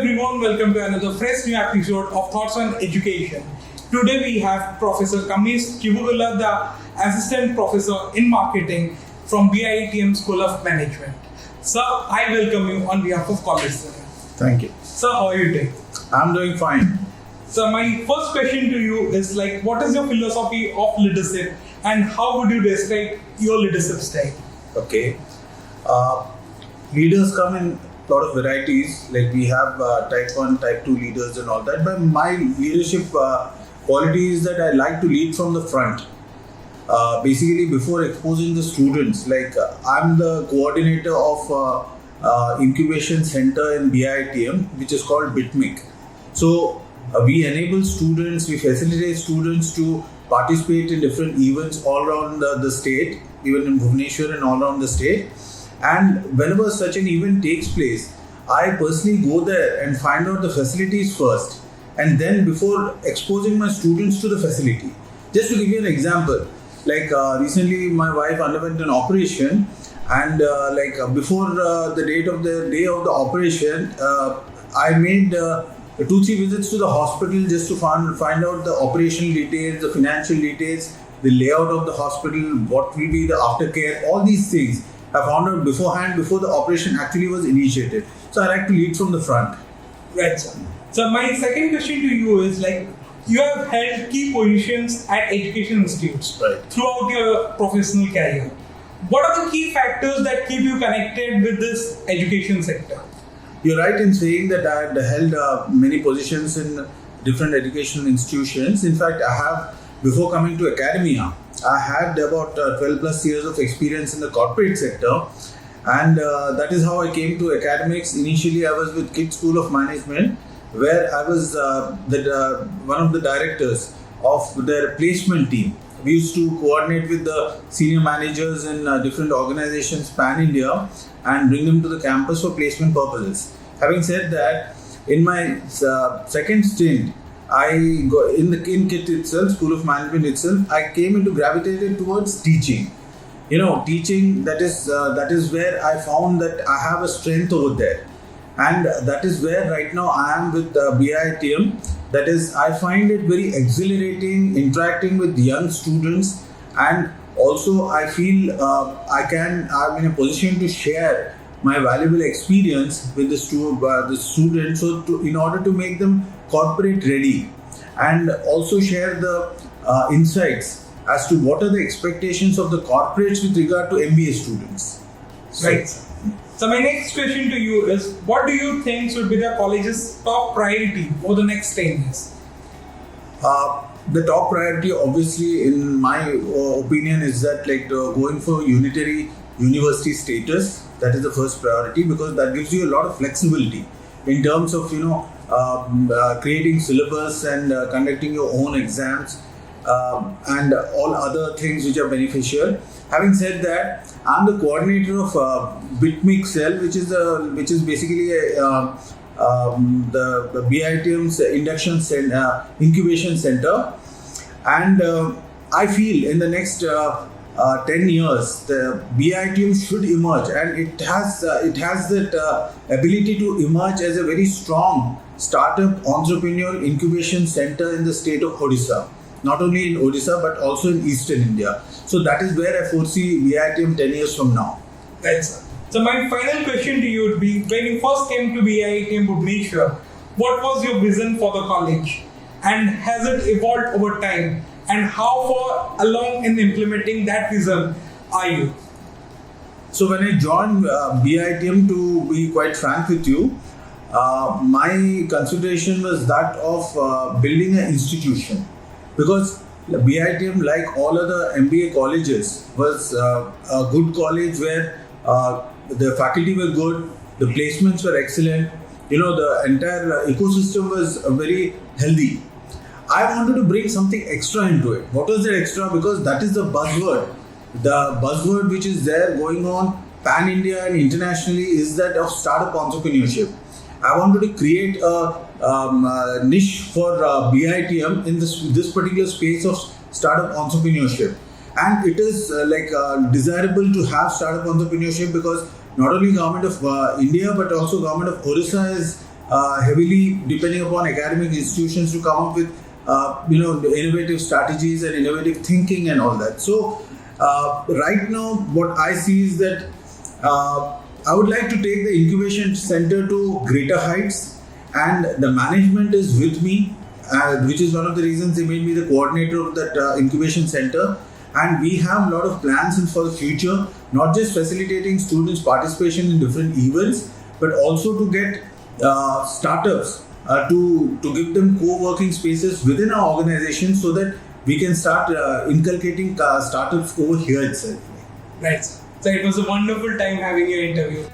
everyone, welcome to another fresh new episode of Thoughts on Education. Today we have Professor Kamesh Chivukula, the Assistant Professor in Marketing from BIITM School of Management. Sir, I welcome you on behalf of college. Thank you. Sir, how are you doing? I'm doing fine. So my first question to you is what is your philosophy of leadership and how would you describe your leadership style? Okay. Leaders come in a lot of varieties. Like we have type 1, type 2 leaders and all that. But my leadership quality is that I like to lead from the front. Basically, before exposing the students, I'm the coordinator of incubation center in BIITM, which is called BIITM. So we enable students, we facilitate students to participate in different events all around the state, even in Bhubaneswar and all around the state. And whenever such an event takes place, I personally go there and find out the facilities first, and then before exposing my students to the facility. Just to give you an example, recently my wife underwent an operation, and before the day of the operation, I made 2-3 visits to the hospital just to find out the operational details, the financial details, the layout of the hospital, what will be the aftercare, all these things I found out beforehand, before the operation actually was initiated. So I like to lead from the front. Right, sir. So my second question to you is you have held key positions at education institutes throughout your professional career. What are the key factors that keep you connected with this education sector? You're right in saying that I had held many positions in different educational institutions. In fact, I have, before coming to academia, I had about 12 plus years of experience in the corporate sector, and that is how I came to academics. Initially, I was with Kids School of Management, where I was one of the directors of their placement team. We used to coordinate with the senior managers in different organizations pan-India and bring them to the campus for placement purposes. Having said that, in my second stint, I got in KIT itself, School of Management itself, I gravitated towards teaching. Teaching, that is where I found that I have a strength over there. And that is where right now I am with BIITM. That is, I find it very exhilarating interacting with young students, and also I feel I'm in a position to share my valuable experience with the students, so in order to make them corporate ready, and also share the insights as to what are the expectations of the corporates with regard to MBA students. Right. So my next question to you is, what do you think should be the college's top priority over the next 10 years? The top priority, obviously, in my opinion, is that going for unitary university status. That is the first priority, because that gives you a lot of flexibility in terms of creating syllabus and conducting your own exams and all other things which are beneficial. Having said that, I'm the coordinator of BIITM cell, which is basically the BIITM's incubation center, and I feel in the next 10 years the BIITM should emerge, and it has that ability to emerge as a very strong startup entrepreneur incubation center in the state of Odisha. Not only in Odisha but also in Eastern India. So that is where I foresee BIITM 10 years from now. Right, sir. So my final question to you would be, when you first came to BIITM Bhubaneswar, what was your vision for the college? And has it evolved over time? And how far along in implementing that vision are you? So when I joined BIITM, to be quite frank with you, my consideration was that of building an institution. Because BIITM, like all other MBA colleges, was a good college where the faculty were good, the placements were excellent, the entire ecosystem was very healthy. I wanted to bring something extra into it. What was that extra? Because that is the buzzword. The buzzword which is there going on pan-India and internationally is that of startup entrepreneurship. I wanted to create a niche for BIITM in this particular space of startup entrepreneurship, and it is desirable to have startup entrepreneurship, because not only government of India but also government of Odisha is heavily depending upon academic institutions to come up with the innovative strategies and innovative thinking and all that. So right now, what I see is that I would like to take the incubation center to greater heights, and the management is with me, which is one of the reasons they made me the coordinator of that incubation center. And we have a lot of plans for the future, not just facilitating students' participation in different events, but also to get startups to give them co-working spaces within our organization so that we can start inculcating startups over here itself. Right. So it was a wonderful time having your interview.